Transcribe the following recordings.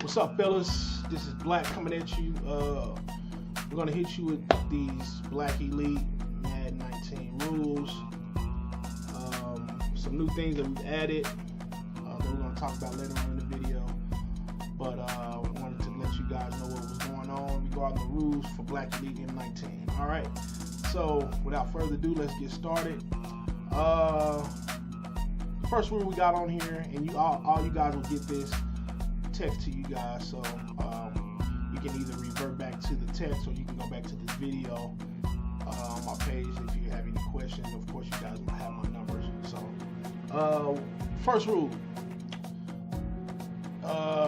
What's up, fellas? This is Blaque coming at you. We're gonna hit you with these Blaque League Madden 19 rules. Some new things that we've added that we're gonna talk about later on in the video. But I wanted to let you guys know what was going on regarding the rules for Blaque League M19. All right. So without further ado, let's get started. First rule we got on here, and you all you guys will get this text to you guys, so you can either revert back to the text or you can go back to this video on my page if you have any questions. Of course, you guys might have my numbers. So first rule,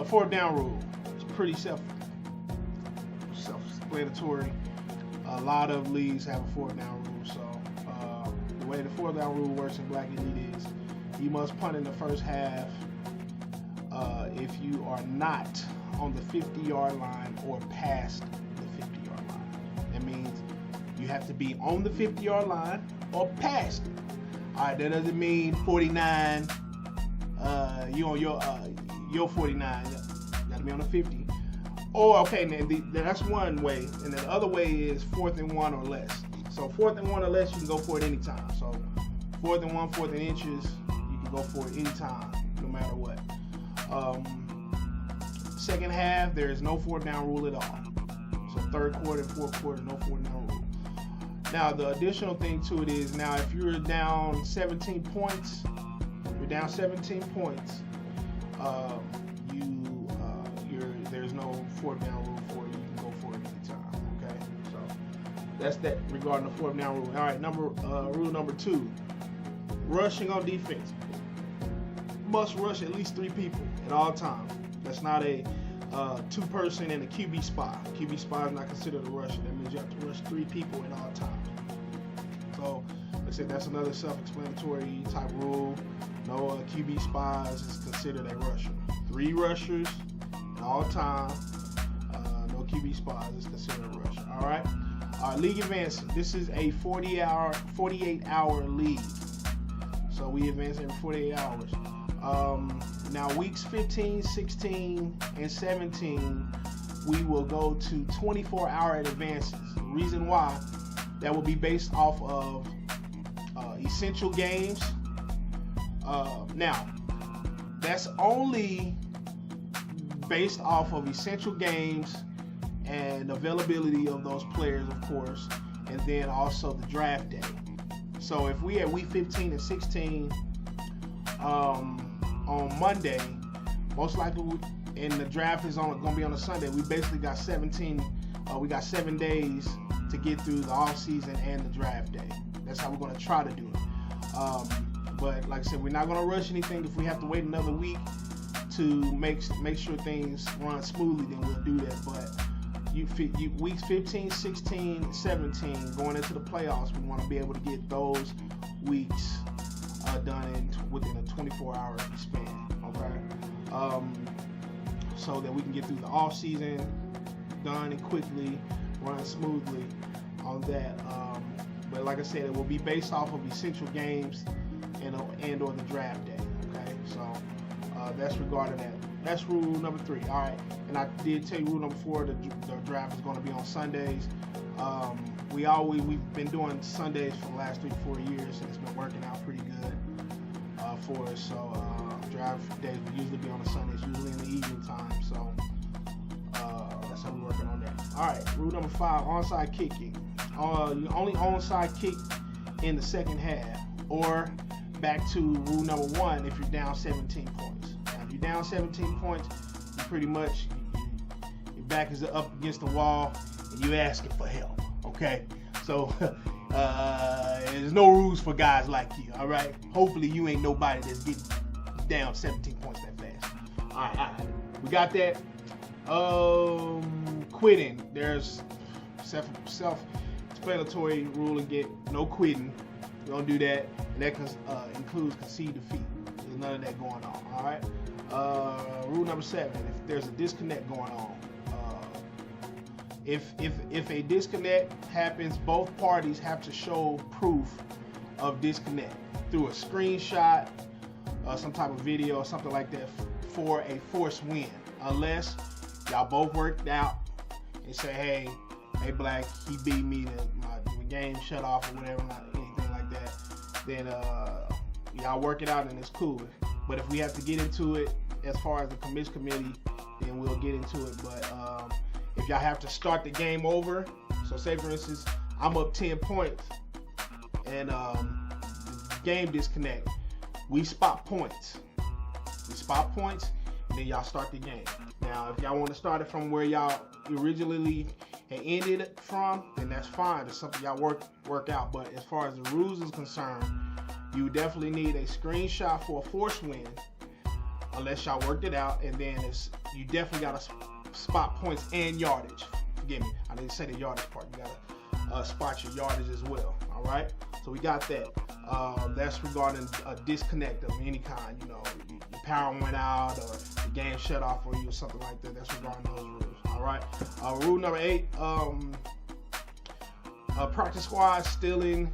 fourth down rule. It's pretty self-explanatory. A lot of leagues have a fourth down rule. So the way the fourth down rule works in Blaque League is you must punt in the first half if you are not on the 50-yard line or past the 50-yard line. That means you have to be on the 50-yard line or past it. All right, that doesn't mean 49. You on your 49. You gotta be on the 50. Or okay, that's one way, and the other way is 4th and 1 or less. So 4th and 1 or less, you can go for it anytime. So 4th and 1, 4th and inches, you can go for it anytime, no matter what. Second half, there is no fourth down rule at all. So third quarter and fourth quarter, no fourth down rule. Now the additional thing to it is, now if you're down 17 points, there's no fourth down rule for it. You can go for it anytime. Okay, so that's that regarding the fourth down rule. All right, rule number 2, rushing on defense. Must rush at least 3 people at all times. That's not a 2-person and a QB spot. QB spot is not considered a rusher. That means you have to rush 3 people at all times. So, like I said, that's another self-explanatory type rule. No QB spies is considered a rusher. 3 rushers at all times. No QB spies is considered a rusher. All right. League advancing. This is a 48-hour league. So we advance every 48 hours. Now weeks 15, 16, and 17, we will go to 24-hour advances. The reason why, that will be based off of essential games. Now, that's only based off of essential games and availability of those players, of course, and then also the draft day. So if we at week 15 and 16 on Monday, most likely, and the draft is going to be on a Sunday, we basically got 7 days to get through the off season and the draft day. That's how we're going to try to do it. But like I said, we're not going to rush anything. If we have to wait another week to make sure things run smoothly, then we'll do that. But weeks 15, 16, 17, going into the playoffs, we want to be able to get those weeks done within a 24-hour span, okay? So that we can get through the off season done and quickly, run smoothly on that. But like I said, it will be based off of essential games and or the draft day, okay? So that's regarding that. That's rule number 3. All right, and I did tell you rule number 4. The draft is going to be on Sundays. We've been doing Sundays for the last 3 to 4 years, and it's been working out pretty good for us. So draft days will usually be on the Sundays, usually in the evening time. So that's how we're working on that. All right, rule number 5: onside kicking. You only onside kick in the second half, or back to rule number 1 if you're down 17 points. Now, if you're down 17 points, you pretty much your back is up against the wall and you're asking for help. Okay, so there's no rules for guys like you. All right, hopefully you ain't nobody that's getting down 17 points that fast. All right, we got that. Quitting. There's self-explanatory rule and get no quitting. You don't do that, and that includes concede defeat. There's none of that going on. All right. Rule number 7: if there's a disconnect going on. If a disconnect happens, both parties have to show proof of disconnect through a screenshot, some type of video, or something like that for a forced win. unless y'all both worked out and say, hey Blaque, he beat me, my game shut off or whatever, not anything like that, then y'all work it out and it's cool. But if we have to get into it as far as the commits committee, then we'll get into it. But if y'all have to start the game over, so say for instance I'm up 10 points and the game disconnect, we spot points, and then y'all start the game. Now if y'all want to start it from where y'all originally had ended from, then that's fine. It's something y'all work out. But as far as the rules is concerned, you definitely need a screenshot for a force win, unless y'all worked it out, and then you definitely got to spot points and yardage. Forgive me, I didn't say the yardage part. You got to spot your yardage as well. All right, so we got that. That's regarding a disconnect of any kind. You know, your power went out or the game shut off for you or something like that. That's regarding those rules. All right. Rule number 8. Practice squad stealing.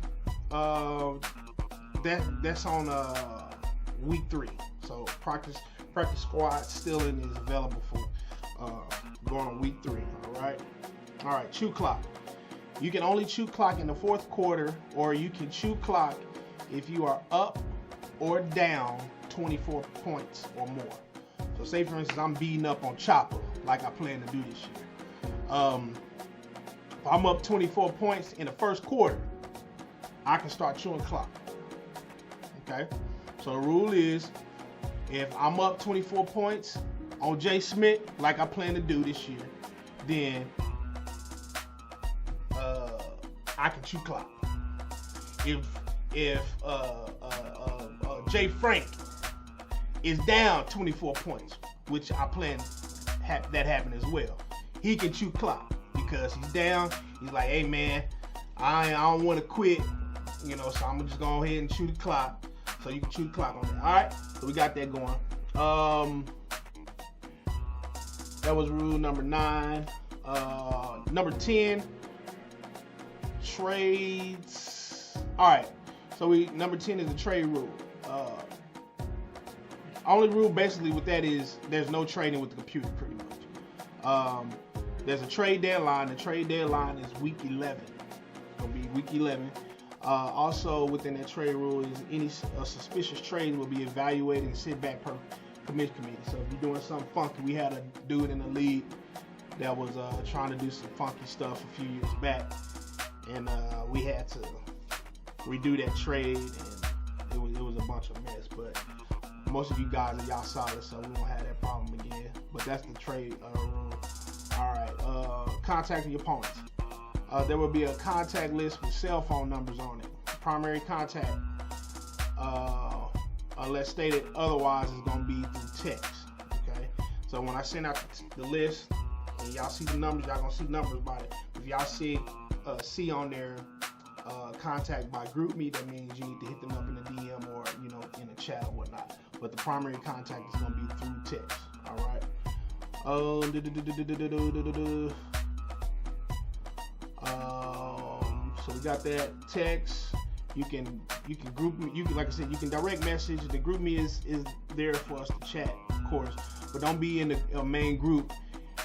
That's on week 3. So practice squad stealing is available for going on week 3. All right. Chew clock. You can only chew clock in the 4th quarter, or you can chew clock if you are up or down 24 points or more. So say for instance I'm beating up on Chopper like I plan to do this year. If I'm up 24 points in the 1st quarter, I can start chewing clock. Okay, so the rule is if I'm up 24 points on Jay Smith like I plan to do this year, then I can chew clock. If Jay Frank is down 24 points, which I plan that happen as well, he can chew clock because he's down. He's like, hey man, I don't want to quit, you know, so I'm just go ahead and chew the clock. So you can chew the clock on that. All right, so we got that going. That was rule number 9. Number 10, trades. All right, so number 10 is the trade rule. Only rule basically with that is there's no trading with the computer pretty much. There's a trade deadline. The trade deadline is week 11. It's gonna be week 11. Also within that trade rule is any suspicious trade will be evaluated and sent back per commit committee. So if you're doing something funky, we had a dude in the league that was trying to do some funky stuff a few years back, and we had to redo that trade, and it was a bunch of mess. But most of you guys are y'all solid, so we won't have that problem again. But that's the trade rule. All right, contacting your opponents. There will be a contact list with cell phone numbers on it. Primary contact, unless stated otherwise, is going to be through text. Okay, so when I send out the list and y'all see the numbers, y'all gonna see numbers by it. If y'all see on there contact by group me, that means you need to hit them up in the DM or in the chat or whatnot. But the primary contact is gonna be through text. All right. So we got that text. You can group me. Like I said, you can direct message. The group me is there for us to chat, of course. But don't be in the main group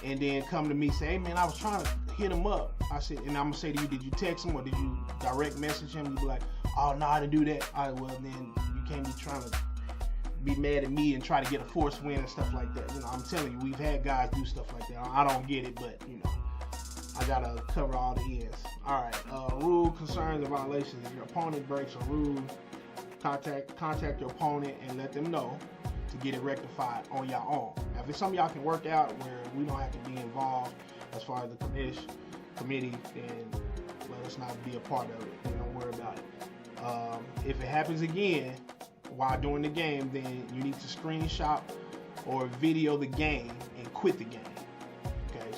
and then come to me say, hey man, I was trying to hit him up. I said, and I'm gonna say to you, did you text him or did you direct message him? You be like, oh no, I didn't do that. All right, well then you can't be trying to be mad at me and try to get a force win and stuff like that. I'm telling you, we've had guys do stuff like that. I don't get it, but I gotta cover all the ends. All right, rule concerns and violations. If your opponent breaks a rule, contact your opponent and let them know to get it rectified on your own. Now, if it's something y'all can work out where we don't have to be involved as far as the committee, then let us not be a part of it. Don't worry about it. If it happens again while doing the game, then you need to screenshot or video the game and quit the game. Okay,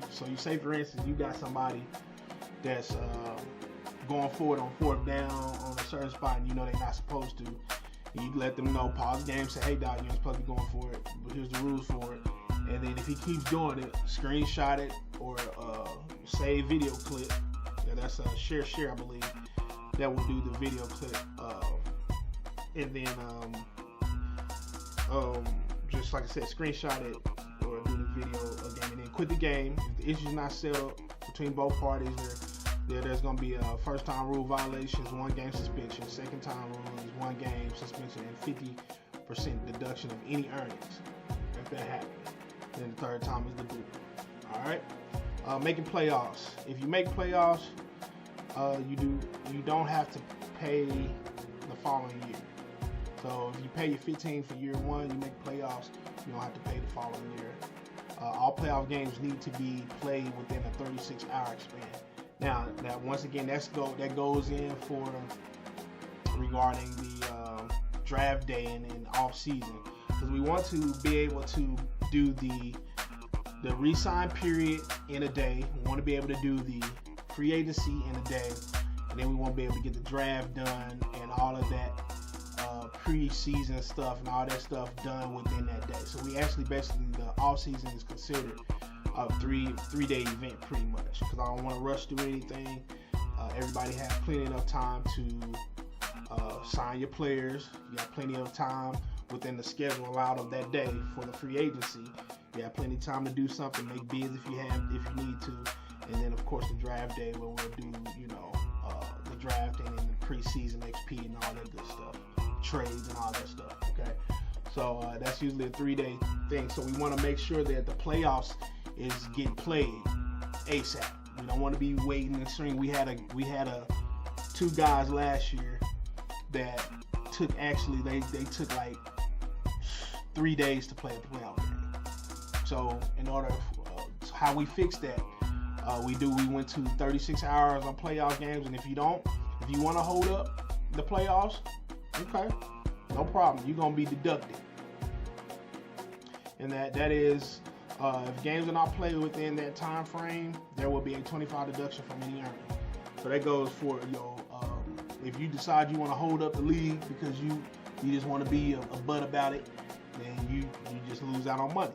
so you say for instance you got somebody that's going forward on 4th down on a certain spot and they're not supposed to. You let them know, pause the game, say, hey dog, you ain't supposed to be going for it, but here's the rules for it. And then if he keeps doing it, screenshot it or save video clip. Yeah, that's a share, I believe. That will do the video clip. And then just like I said, screenshot it or do video a game, and then quit the game. If the issue's not settled between both parties, there's going to be a first time rule violations, 1 game suspension. Second time rule is 1 game suspension and 50% deduction of any earnings if that happens. Then the third time is the boot. All right. Making playoffs. If you make playoffs, you don't have to pay the following year. So if you pay your 15 for year 1, you make playoffs, you don't have to pay the following year. All playoff games need to be played within a 36-hour span. Now, once again, that goes in for regarding the draft day and off season, because we want to be able to do the re-sign period in a day. We want to be able to do the free agency in a day, and then we want to be able to get the draft done and all of that pre-season stuff and all that stuff done within that day. So we actually basically, the off season is considered a three-day event pretty much, because I don't want to rush through anything. Everybody has plenty enough time to sign your players. You got plenty of time within the schedule allowed of that day for the free agency. You got plenty of time to do something, make bids if you need to, and then of course the draft day where we'll do the drafting and the preseason XP and all that good stuff, trades and all that stuff. Okay, so that's usually a 3-day thing. So we want to make sure that the playoffs is getting played ASAP. We don't want to be waiting and string. We had 2 guys last year that took they took like 3 days to play a playoff game. So in order how we fix that, we went to 36 hours on playoff games, and if you want to hold up the playoffs, okay, no problem. You're gonna be deducted, and that is. If games are not played within that time frame, there will be a 25 deduction from any earning. So that goes for if you decide you want to hold up the league because you just want to be a butt about it, then you just lose out on money.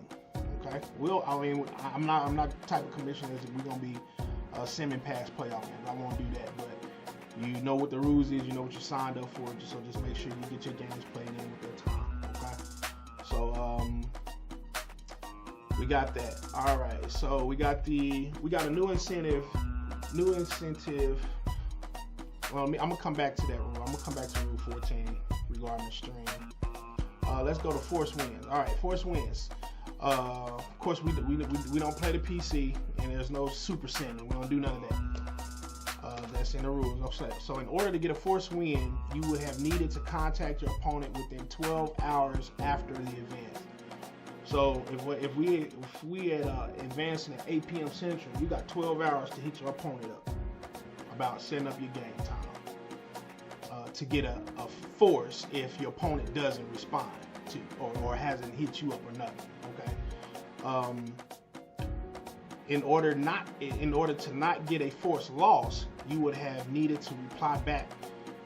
Okay. I'm not the type of commissioner that we're gonna be simming past playoff games. I won't do that, but you know what the rules is. You know what you signed up for. So just make sure you get your games played in with that time. Okay. So we got that. All right. So we got a new incentive. Well, I'm gonna come back to that rule. I'm gonna come back to Rule 14 regarding the stream. Let's go to force wins. All right, force wins. Of course, we don't play the PC, and there's no super sending. We don't do none of that. That's in the rules. So in order to get a force win, you would have needed to contact your opponent within 12 hours after the event. So if we had advancing at 8 p.m. Central, you got 12 hours to hit your opponent up about setting up your game time to get a force if your opponent doesn't respond to or hasn't hit you up or nothing. Okay. In order to not get a force loss, you would have needed to reply back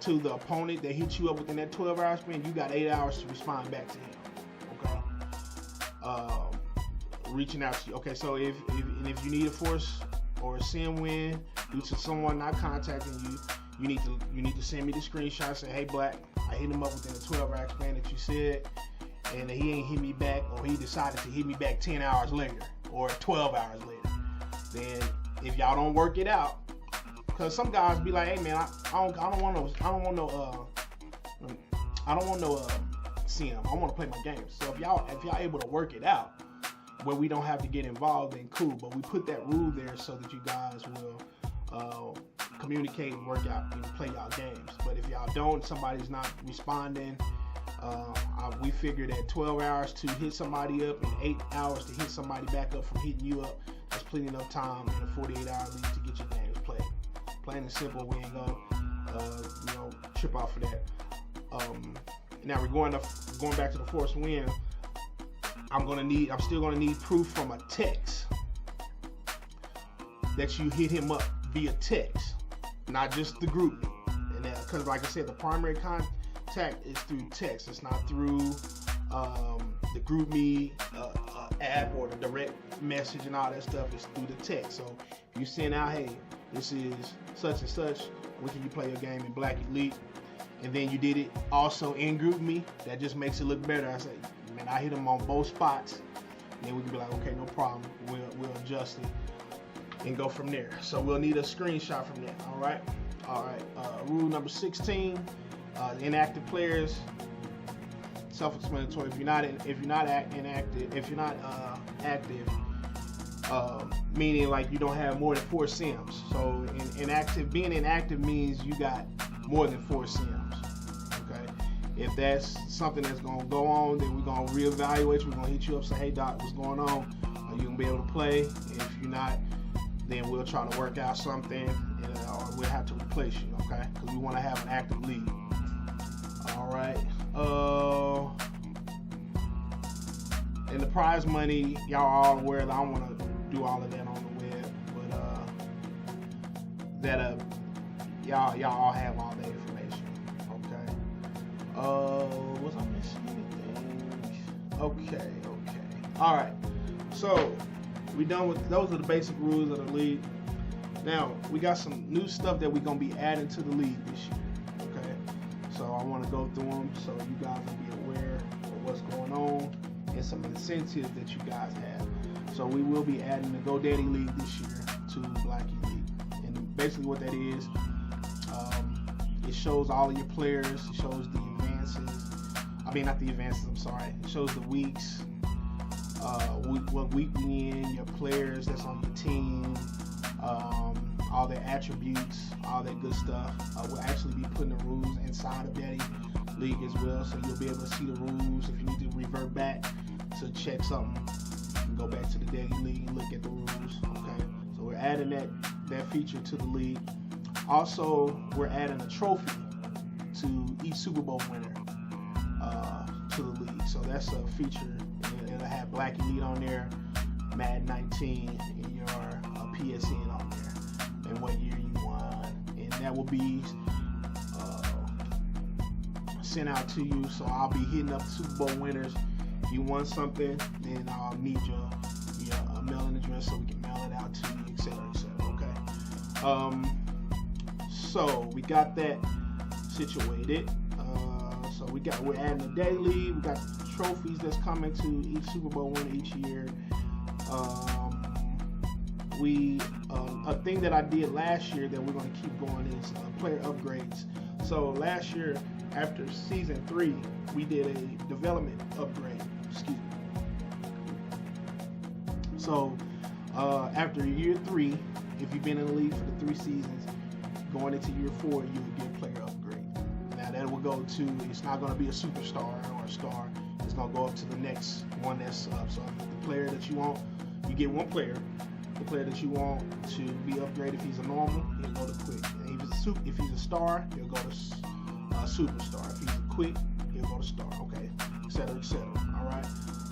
to the opponent that hit you up within that 12-hour span. You got 8 hours to respond back to him. Reaching out to you. Okay, so if you need a force or a send win due to someone not contacting you, you need to send me the screenshot. Say, hey Blaque, I hit him up within the 12-hour span that you said, and he ain't hit me back, or he decided to hit me back 10 hours later or 12 hours later. Then if y'all don't work it out, because some guys be like, hey man, I don't want no sim. I want to play my games. So if y'all able to work it out where we don't have to get involved, then cool. But we put that rule there so that you guys will communicate and work out and play y'all games. But if y'all don't, somebody's not responding, we figured that 12 hours to hit somebody up and 8 hours to hit somebody back up from hitting you up, that's plenty enough time in a 48-hour league to get your games played. Plain and simple, we ain't gonna trip off of that. Now we're going back to the force win. I'm still gonna need proof from a text that you hit him up via text, not just the group. And that, because like I said, the primary contact is through text. It's not through the GroupMe app or the direct message and all that stuff. It's through the text. So if you send out, hey, this is such and such, when can you play your game in Blaque Elite? And then you did it also in GroupMe, that just makes it look better. I say, man, I hit him on both spots. then we can be like, okay, no problem. We'll adjust it and go from there. So we'll need a screenshot from that. All right. Rule number 16: inactive players. Self-explanatory. If you're not active, meaning like you don't have more than 4 sims. So being inactive means you got more than 4 sims. Okay. If that's something that's gonna go on, then we're gonna reevaluate. We're gonna hit you up, say, hey doc, what's going on? Are you gonna be able to play? If you're not, then we'll try to work out something, or we'll have to replace you. Okay, because we want to have an active league. All right. And the prize money, y'all are aware that I don't want to do all of that on the web, but y'all all have all that information. Okay. Was I missing anything? Okay. All right. So we done with those are the basic rules of the league. Now we got some new stuff that we're gonna be adding to the league this year. Okay. So I want to go through them so you guys will be aware of what's going on and some incentives that you guys have. So we will be adding the GoDaddy League this year to Blaque League. And basically what that is, it shows all of your players, it shows the advances. It shows the weeks, what week we in, your players that's on your team, all their attributes, all that good stuff. We'll actually be putting the rules inside of Daddy League as well, so you'll be able to see the rules. If you need to revert back to check something, you can go back to the Daddy League and look at the rules. Okay, so we're adding that feature to the league. Also, we're adding a trophy to each Super Bowl winner to the league. So that's a feature. It'll have Blaque Elite on there, Madden 19, and your PSN on there, and what year you won, and that will be sent out to you. So I'll be hitting up Super Bowl winners. If you want something, then I'll need your mailing address so we can mail it out to you, etc. Okay. So we got that situated. So we're adding the daily. We got trophies that's coming to each Super Bowl winner each year. A thing that I did last year that we're going to keep going is player upgrades. So last year, after season 3, we did a development upgrade. Excuse me. So after year 3, if you've been in the league for the 3 seasons, going into year 4, you will get a player upgrade. Now that will go to, it's not going to be a superstar or a star. It's going to go up to the next one that's up. So the player that you want, you get one player. The player that you want to be upgraded, if he's a normal, he'll go to quick. And if he's a star, he'll go to superstar. If he's a quick, he'll go to star. Okay, etc. All right.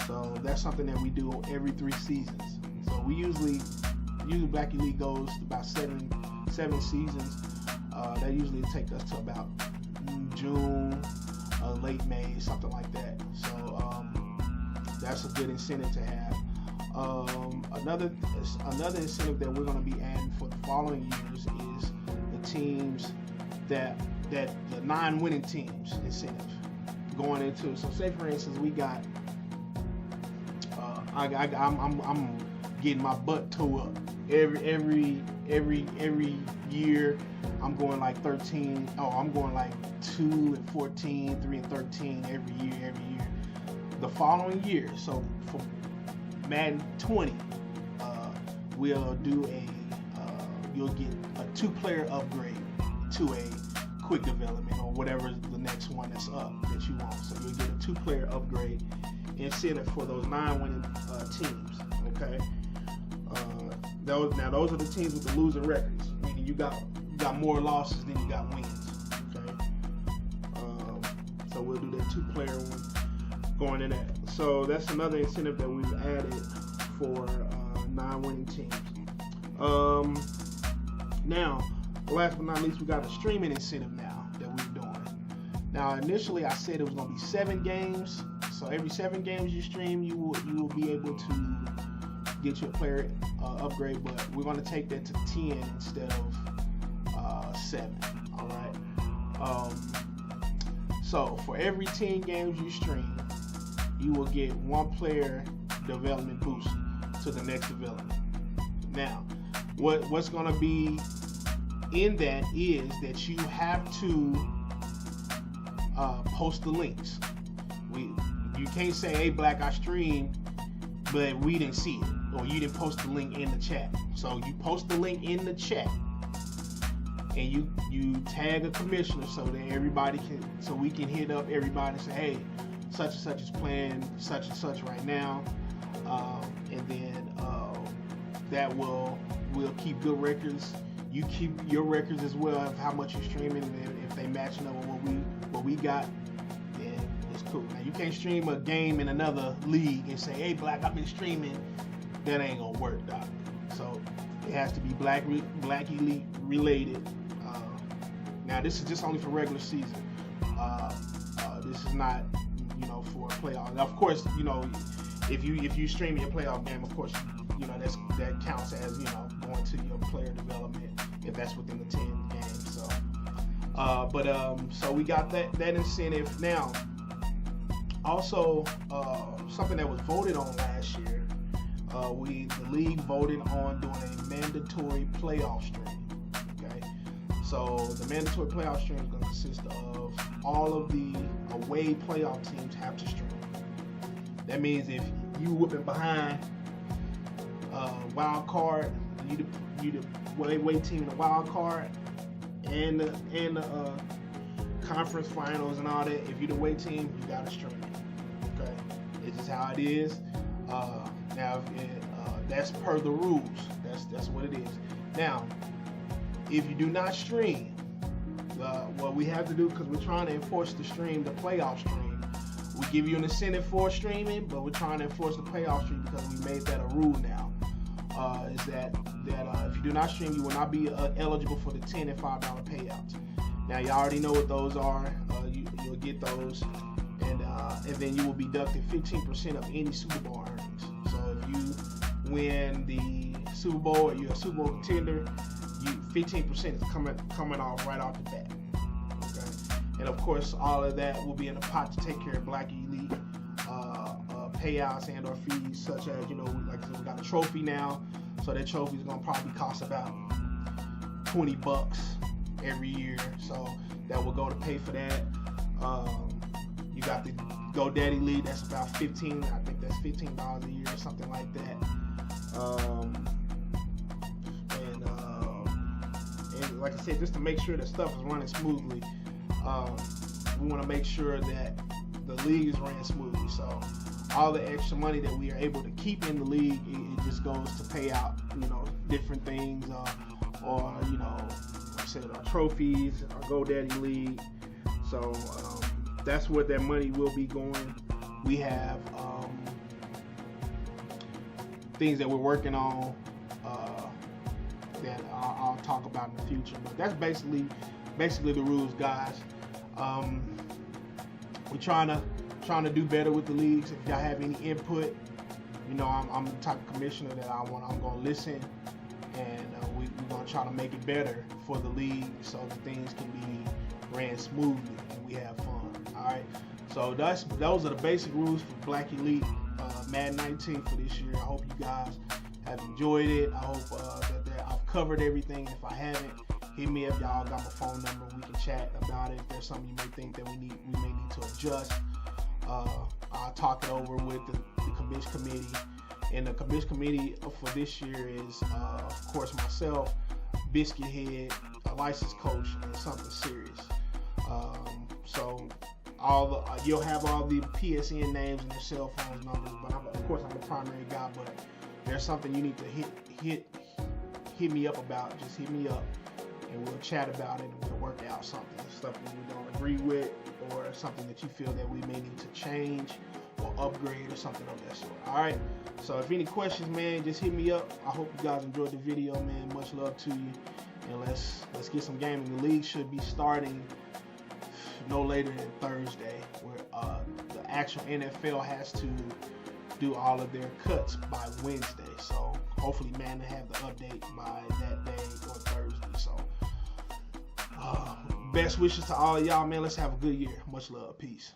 So that's something that we do every 3 seasons. So we usually Blaque League goes to about seven seasons. That usually takes us to about June, late May, something like that. So that's a good incentive to have. Another incentive that we're going to be adding for the following years is the teams that the 9 winning teams incentive going into. So say for instance we got I'm getting my butt towed up every year. I'm going like 13. I'm going like 2 and 14, 3 and 13 every year. The following year, so for Madden 20, we'll do you'll get a 2-player upgrade to a quick development or whatever the next one that's up that you want. So you'll get a 2-player upgrade incentive for those 9 winning teams. Okay. Those are the teams with the losing records, meaning you got more losses than you got wins. Okay. So we'll do that 2-player one going in that. So that's another incentive that we've added for 9 winning teams. Now, last but not least, we got a streaming incentive now that we're doing. Now, initially I said it was going to be 7 games. So every 7 games you stream, you will be able to get you a player upgrade. But we're going to take that to 10 instead of 7. All right. So for every 10 games you stream, you will get 1 player development boost to the next development. Now, what's going to be in that is that you have to post the links. You can't say, hey, Blaque, I streamed, but we didn't see it, or you didn't post the link in the chat. So you post the link in the chat, and you tag a commissioner so that everybody can, so we can hit up everybody and say, hey, such and such is playing such and such right now, and then that we'll keep good records. You keep your records as well of how much you're streaming, and if they matching up with what we got, then it's cool. Now you can't stream a game in another league and say, hey, Blaque, I've been streaming. That ain't gonna work, doc. So it has to be Blaque Elite related. Now this is just only for regular season. This is not, for a playoff. Now, of course, if you stream your playoff game, of course, that counts as going to your player development if that's within the 10 games. So, so we got that incentive. Now, also something that was voted on last year, the league voted on doing a mandatory playoff stream. Okay, so the mandatory playoff stream is going to consist of all of the away playoff teams have to stream. That means if you whooping behind wild card, you the away team in the wild card and the conference finals and all that, if you the away team, you gotta stream it. Okay, it's just how it is. Now, that's per the rules. That's what it is. Now, if you do not stream, what we have to do, because we're trying to enforce the playoff stream, we give you an incentive for streaming, but we're trying to enforce the playoff stream because we made that a rule now. Is that if you do not stream, you will not be eligible for the $10 and $5 payouts. Now, you already know what those are. You'll get those, and then you will be deducted 15% of any Super Bowl earnings. So if you win the Super Bowl or you're a Super Bowl contender, 15% is coming off right off the bat. Okay, and of course, all of that will be in a pot to take care of Blaque Elite payouts and or fees, such as like we got a trophy now, so that trophy is gonna probably cost about $20 every year, so that will go to pay for that. You got the GoDaddy League, that's about I think that's $15 a year or something like that. And like I said, just to make sure that stuff is running smoothly, we want to make sure that the league is running smoothly. So all the extra money that we are able to keep in the league, it just goes to pay out, different things, or like I said, our trophies, our GoDaddy League. So that's where that money will be going. We have things that we're working on that I'll talk about in the future. But that's basically the rules, guys. We're trying to do better with the leagues. If y'all have any input, I'm the type of commissioner that I'm going to listen, and we're going to try to make it better for the league so that things can be ran smoothly and we have fun. All right. So those are the basic rules for Blaque Elite Madden 19 for this year. I hope you guys have enjoyed it. I hope that I've covered everything. If I haven't, hit me up. Y'all got my phone number. We can chat about it. If there's something you may think that we may need to adjust, I'll talk it over with the commission committee. And the commission committee for this year is, of course, myself, Biscuit Head, a licensed coach, and something serious. So you'll have all the PSN names and their cell phone numbers, but of course I'm the primary guy. But if there's something you need to hit me up about, just hit me up and we'll chat about it and we'll work out stuff that we don't agree with, or something that you feel that we may need to change or upgrade or something of that sort. All right. So if any questions, man, just hit me up. I hope you guys enjoyed the video, man. Much love to you, and let's get some gaming. The league should be starting no later than Thursday, where the actual NFL has to do all of their cuts by Wednesday. So hopefully, man, to have the update by that day or Thursday. So best wishes to all of y'all, man. Let's have a good year. Much love. Peace.